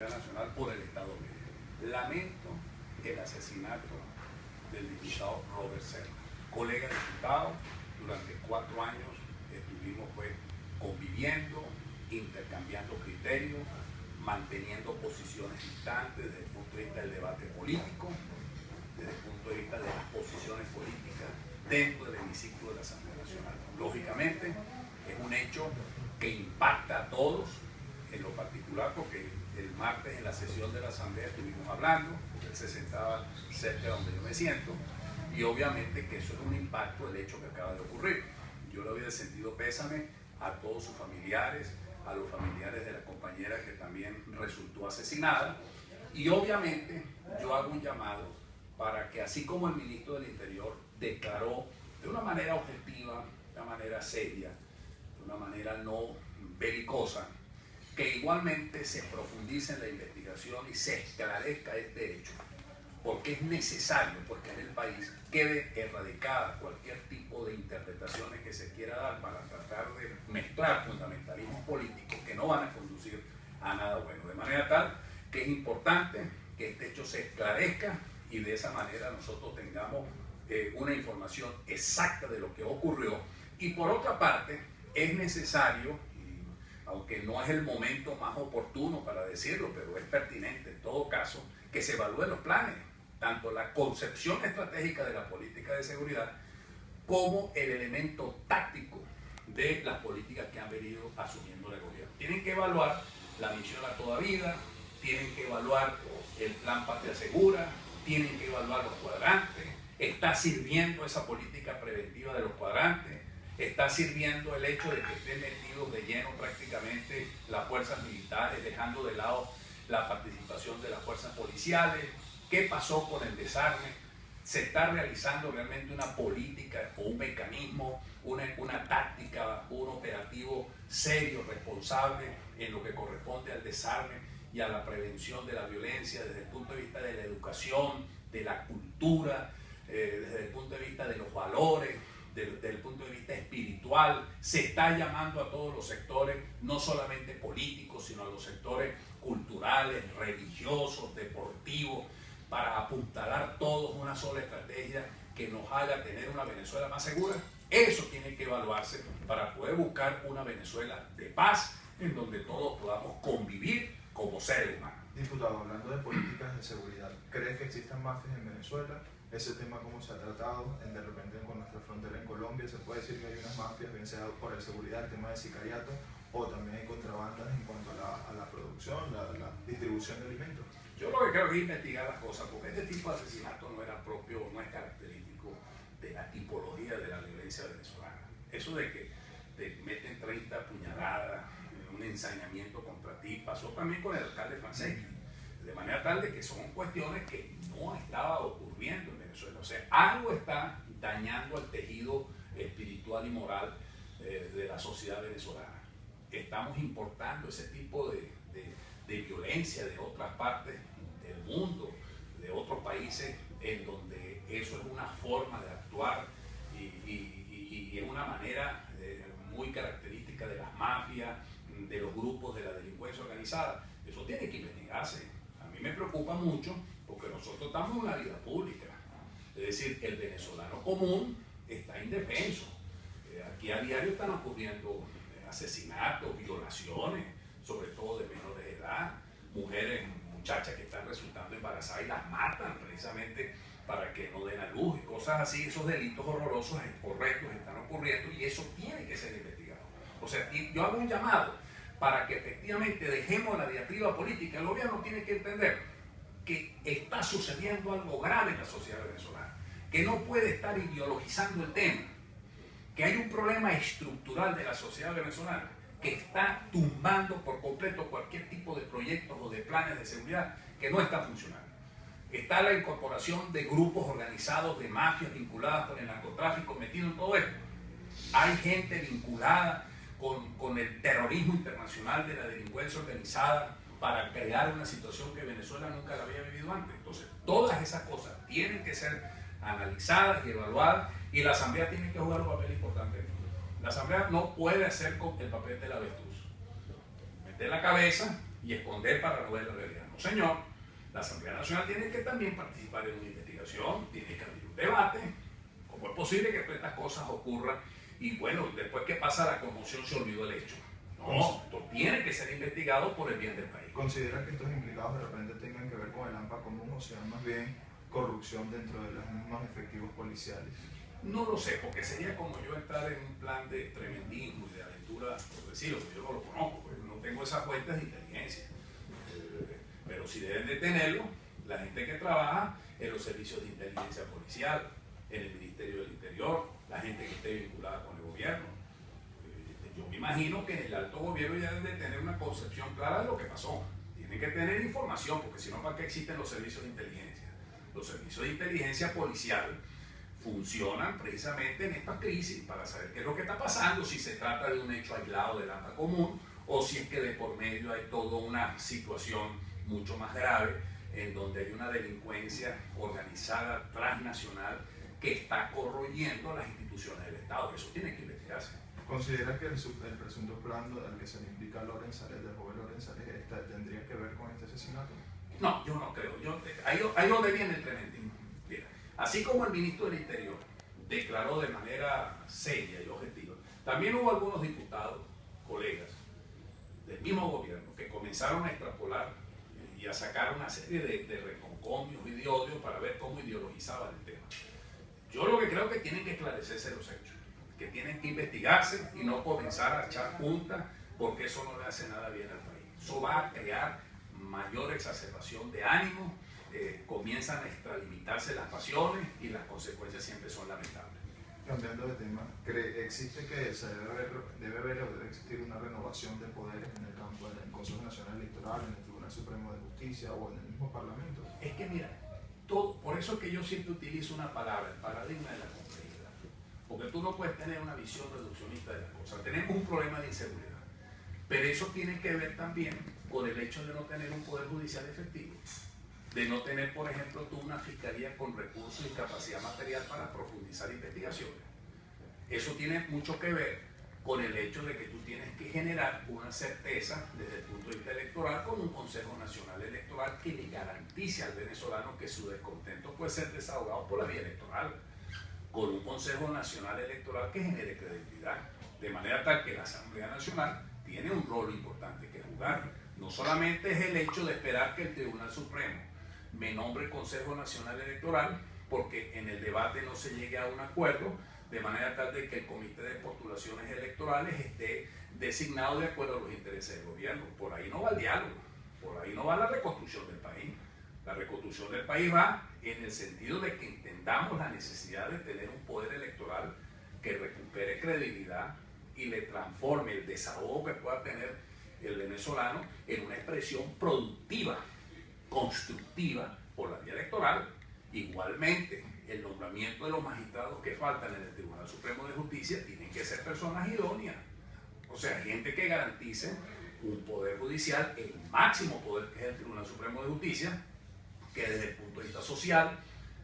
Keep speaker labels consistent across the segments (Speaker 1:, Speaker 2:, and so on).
Speaker 1: Nacional por el Estado Medio. Lamento el asesinato del diputado Robert Serra, colega diputado. Durante 4 años estuvimos conviviendo, intercambiando criterios, manteniendo posiciones distantes desde el punto de vista del debate político, desde el punto de vista de las posiciones políticas dentro del hemiciclo de la Asamblea Nacional. Lógicamente es un hecho que impacta a todos, en lo particular porque el martes en la sesión de la Asamblea estuvimos hablando, porque él se sentaba cerca de donde yo me siento, y obviamente que eso es un impacto del hecho que acaba de ocurrir. Yo le había sentido pésame a todos sus familiares, a los familiares de la compañera que también resultó asesinada, y obviamente yo hago un llamado para que, así como el ministro del Interior declaró de una manera objetiva, de una manera seria, de una manera no belicosa, que igualmente se profundice en la investigación y se esclarezca este hecho, porque es necesario que en el país quede erradicada cualquier tipo de interpretaciones que se quiera dar para tratar de mezclar fundamentalismos políticos que no van a conducir a nada bueno. De manera tal que es importante que este hecho se esclarezca y de esa manera nosotros tengamos una información exacta de lo que ocurrió. Y por otra parte, es necesario, aunque no es el momento más oportuno para decirlo, pero es pertinente en todo caso, que se evalúen los planes, tanto la concepción estratégica de la política de seguridad como el elemento táctico de las políticas que han venido asumiendo el gobierno. Tienen que evaluar la misión a toda vida, tienen que evaluar el plan Patria Segura, tienen que evaluar los cuadrantes, está sirviendo esa política preventiva de los cuadrantes, está sirviendo el hecho de que estén metidos de lleno prácticamente las fuerzas militares, dejando de lado la participación de las fuerzas policiales. ¿Qué pasó con el desarme? ¿Se está realizando realmente una política o un mecanismo, una táctica, un operativo serio, responsable en lo que corresponde al desarme y a la prevención de la violencia desde el punto de vista de la educación, de la cultura, desde el punto de vista de los valores, desde el punto de vista espiritual? Se está llamando a todos los sectores, no solamente políticos, sino a los sectores culturales, religiosos, deportivos, para apuntalar todos una sola estrategia que nos haga tener una Venezuela más segura. Eso tiene que evaluarse para poder buscar una Venezuela de paz, en donde todos podamos convivir como seres humanos.
Speaker 2: Diputado, hablando de políticas de seguridad, ¿crees que existan mafias en Venezuela? Ese tema, ¿cómo se ha tratado de repente con nuestra frontera en Colombia? ¿Se puede decir que hay unas mafias, bien sea por la seguridad, el tema de sicariato, o también hay contrabandas en cuanto a la producción, la distribución de alimentos?
Speaker 1: Yo lo que creo es investigar las cosas, porque este tipo de asesinato no era propio, no es característico de la tipología de la violencia venezolana. Eso de que te meten 30 puñaladas, un ensañamiento contra ti, pasó también con el alcalde Franceschi, de manera tal de que son cuestiones que no estaba ocurriendo en Venezuela. O sea, algo está dañando el tejido espiritual y moral de la sociedad venezolana. Estamos importando ese tipo de violencia de otras partes del mundo, de otros países, en donde eso es una forma de actuar y es una manera muy característica de las mafias, de los grupos de la delincuencia organizada. Eso tiene que investigarse. A mí me preocupa mucho porque nosotros estamos en una vida pública. Es decir, el venezolano común está indefenso. Aquí a diario están ocurriendo asesinatos, violaciones, sobre todo de menores de edad, mujeres, muchachas que están resultando embarazadas y las matan precisamente para que no den a luz y cosas así. Esos delitos horrorosos, correctos, están ocurriendo y eso tiene que ser investigado. O sea, yo hago un llamado para que efectivamente dejemos la diatriba política. El gobierno tiene que entender que está sucediendo algo grave en la sociedad venezolana, que no puede estar ideologizando el tema, que hay un problema estructural de la sociedad venezolana que está tumbando por completo cualquier tipo de proyectos o de planes de seguridad que no están funcionando. Está la incorporación de grupos organizados, de mafias vinculadas con el narcotráfico, metido en todo esto. Hay gente vinculada con el terrorismo internacional de la delincuencia organizada para crear una situación que Venezuela nunca la había vivido antes. Entonces, todas esas cosas tienen que ser analizadas y evaluadas, y la Asamblea tiene que jugar un papel importante en esto. La Asamblea no puede hacer con el papel del avestruz, meter la cabeza y esconder para no ver la realidad. No, señor. La Asamblea Nacional tiene que también participar en una investigación, tiene que abrir un debate. ¿Cómo es posible que todas estas cosas ocurran? Y bueno, después que pasa la conmoción se olvidó el hecho. No, esto tiene que ser investigado por el bien del país.
Speaker 2: ¿Considera que estos implicados de repente tengan que ver con el AMPA común o sea más bien corrupción dentro de los mismos efectivos policiales?
Speaker 1: No lo sé, porque sería como yo entrar en un plan de tremendismo y de aventura, por decirlo, porque yo no lo conozco, pues no tengo esas fuentes de inteligencia. Pero sí deben de tenerlo la gente que trabaja en los servicios de inteligencia policial, en el Ministerio del Interior, la gente que esté vinculada con el gobierno. Yo me imagino que en el alto gobierno ya deben de tener una concepción clara de lo que pasó. Tienen que tener información, porque si no, ¿para qué existen los servicios de inteligencia? Los servicios de inteligencia policial funcionan precisamente en estas crisis para saber qué es lo que está pasando, si se trata de un hecho aislado del AMPA común o si es que de por medio hay toda una situación mucho más grave en donde hay una delincuencia organizada transnacional que está corroyendo las instituciones del Estado. Eso tiene que investigarse.
Speaker 2: ¿Considera que el presunto plan al que se le implica a Lorenz Sales, del joven Lorenz Sales, tendría que ver con este asesinato?
Speaker 1: No, yo no creo. Ahí donde viene el tremendismo. Mira, así como el ministro del Interior declaró de manera seria y objetiva, también hubo algunos diputados, colegas del mismo gobierno, que comenzaron a extrapolar y a sacar una serie de reconcomios y de odio para ver cómo ideologizaban el tema. Yo lo que creo que tienen que esclarecerse los hechos, que tienen que investigarse y no comenzar a echar punta, porque eso no le hace nada bien al país. Eso va a crear mayor exacerbación de ánimo, comienzan a extralimitarse las pasiones y las consecuencias siempre son lamentables.
Speaker 2: Cambiando de tema, ¿existe que debe existir una renovación de poderes en el campo del Consejo Nacional Electoral, en el Tribunal Supremo de Justicia o en el mismo Parlamento?
Speaker 1: Es que mira, por eso es que yo siempre utilizo una palabra, el paradigma de la complejidad. Porque tú no puedes tener una visión reduccionista de las cosas. Tenemos un problema de inseguridad, pero eso tiene que ver también con el hecho de no tener un poder judicial efectivo, de no tener, por ejemplo, tú una fiscalía con recursos y capacidad material para profundizar investigaciones. Eso tiene mucho que ver con el hecho de que tú tienes que generar una certeza desde el punto de vista electoral con un Consejo Nacional Electoral que le garantice al venezolano que su descontento puede ser desahogado por la vía electoral, con un Consejo Nacional Electoral que genere credibilidad, de manera tal que la Asamblea Nacional tiene un rol importante que jugar. No solamente es el hecho de esperar que el Tribunal Supremo me nombre el Consejo Nacional Electoral, porque en el debate no se llegue a un acuerdo, de manera tal de que el Comité de Postulaciones Electorales esté designado de acuerdo a los intereses del gobierno. Por ahí no va el diálogo, por ahí no va la reconstrucción del país. La reconstrucción del país va en el sentido de que entendamos la necesidad de tener un poder electoral que recupere credibilidad y le transforme el desahogo que pueda tener el venezolano en una expresión productiva, constructiva por la vía electoral. Igualmente, el nombramiento de los magistrados que faltan en el Tribunal Supremo de Justicia tienen que ser personas idóneas, o sea, gente que garantice un poder judicial, el máximo poder que es el Tribunal Supremo de Justicia, que desde el punto de vista social,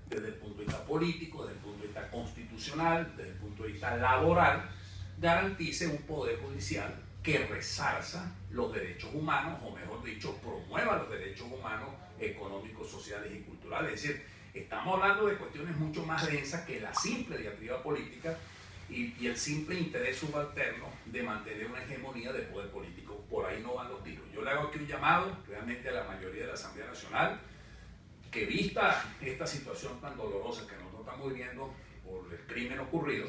Speaker 1: desde el punto de vista político, desde el punto de vista constitucional, desde el punto de vista laboral, garantice un poder judicial que resarza los derechos humanos, o mejor dicho, promueva los derechos humanos económicos, sociales y culturales. Es decir, estamos hablando de cuestiones mucho más densas que la simple diatriba política y el simple interés subalterno de mantener una hegemonía de poder político. Por ahí no van los tiros. Yo le hago aquí un llamado realmente a la mayoría de la Asamblea Nacional, que vista esta situación tan dolorosa que nosotros estamos viviendo por el crimen ocurrido,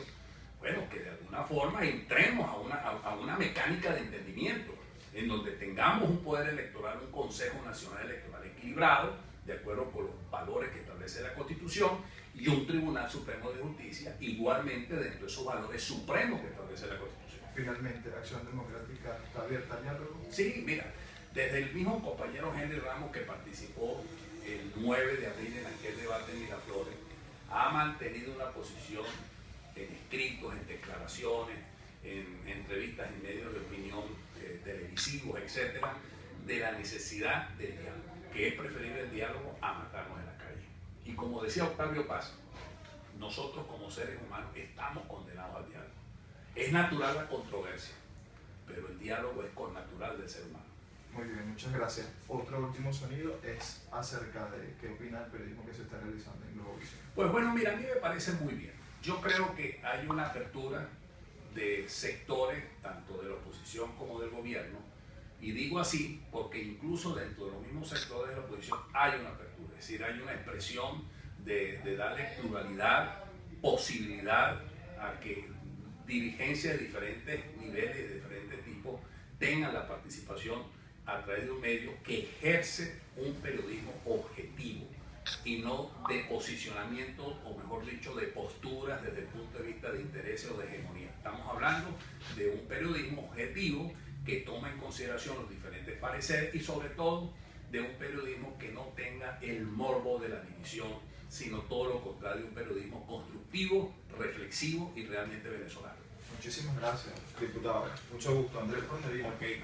Speaker 1: bueno, que de alguna forma entremos a una mecánica de entendimiento, en donde tengamos un poder electoral, un Consejo Nacional Electoral equilibrado, de acuerdo con los valores que establece la Constitución, y un Tribunal Supremo de Justicia, igualmente dentro de esos valores supremos que establece la Constitución.
Speaker 2: Finalmente, Acción Democrática está abierta al diálogo.
Speaker 1: Sí, mira, desde el mismo compañero Henry Ramos, que participó el 9 de abril en aquel debate en Miraflores, ha mantenido una posición en escritos, en declaraciones, en entrevistas en medios de opinión televisivos, etcétera, de la necesidad del diálogo, que es preferible el diálogo a matarnos en la calle. Y como decía Octavio Paz, nosotros como seres humanos estamos condenados al diálogo. Es natural la controversia, pero el diálogo es connatural del ser humano.
Speaker 2: Muy bien, muchas gracias. Otro último sonido es acerca de qué opina del periodismo que se está realizando en Globovisión.
Speaker 1: Pues bueno, mira, a mí me parece muy bien. Yo creo que hay una apertura de sectores, tanto de la oposición como del gobierno, y digo así porque incluso dentro de los mismos sectores de la oposición hay una apertura, es decir, hay una expresión de darle pluralidad, posibilidad a que dirigencias de diferentes niveles, de diferentes tipos, tengan la participación a través de un medio que ejerce un periodismo objetivo y no de posicionamiento, o mejor dicho, de posturas desde el punto de vista de intereses o de hegemonía. Estamos hablando de un periodismo objetivo que toma en consideración los diferentes pareceres y sobre todo de un periodismo que no tenga el morbo de la división, sino todo lo contrario, un periodismo constructivo, reflexivo y realmente venezolano.
Speaker 2: Muchísimas gracias, diputado. Mucho gusto, Andrés Fronderino.
Speaker 1: Okay.